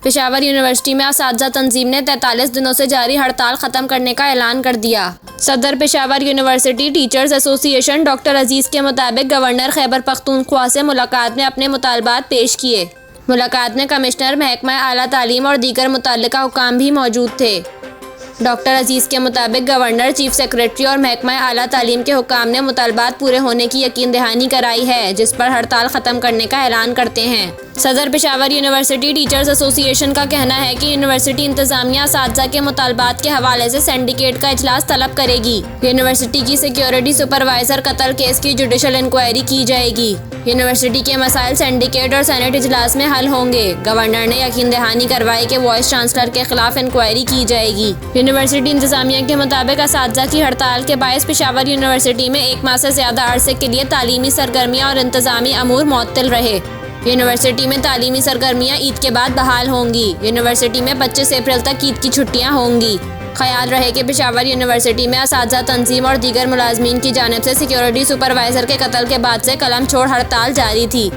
Peshawar university में असातिज़ा तंजीम ने 43 दिनों से जारी हड़ताल ख़त्म करने का ऐलान कर दिया। सदर Peshawar university teachers association doctor Aziz के मुताबिक गवर्नर खैबर पख्तूनख्वा से मुलाकात में अपने मुतालबात पेश किए। मुलाकात में कमिश्नर महकमा आला तालीम और दीगर मुतल्लिका हुकाम भी मौजूद थे। डॉक्टर अजीज़ के मुताबिक गवर्नर, चीफ सेक्रेटरी और महकमा आला तालीम के हुकाम ने मुतालबात पूरे होने की यकीन दहानी कराई है, जिस पर हड़ताल ख़त्म करने का ऐलान करते हैं। सदर पेशावर यूनिवर्सिटी टीचर्स एसोसिएशन का कहना है कि यूनिवर्सिटी इंतज़ामिया असातिज़ा के मुतालबात के हवाले से सिंडिकेट का इजलास तलब करेगी। यूनिवर्सिटी की सिक्योरिटी सुपरवाइज़र कत्ल केस की जुडिशल इंक्वायरी की जाएगी। यूनिवर्सिटी के मसाइल सिंडिकेट और सेनेट इजलास में हल होंगे। गवर्नर ने यकीन दहानी करवाई कि वाइस चांसलर के खिलाफ इंक्वायरी की जाएगी। यूनिवर्सिटी इंतज़ामिया के मुताबिक असातिज़ा की हड़ताल के बायस पेशावर यूनिवर्सिटी में 1 माह से ज़्यादा अरसे के लिए तालीमी सरगर्मियाँ और इंतज़ामी अमूर मुअत्तल रहे। यूनिवर्सिटी में तालीमी सरगर्मियाँ ईद के बाद बहाल होंगी। यूनिवर्सिटी में 25 अप्रैल तक ईद की छुट्टियाँ होंगी। ख्याल रहे कि पेशावर यूनिवर्सिटी में असातिज़ा तंजीम और दीगर मुलाजमीन की जानिब से सिक्योरिटी सुपरवाइज़र के कत्ल के बाद से कलम छोड़ हड़ताल जारी थी।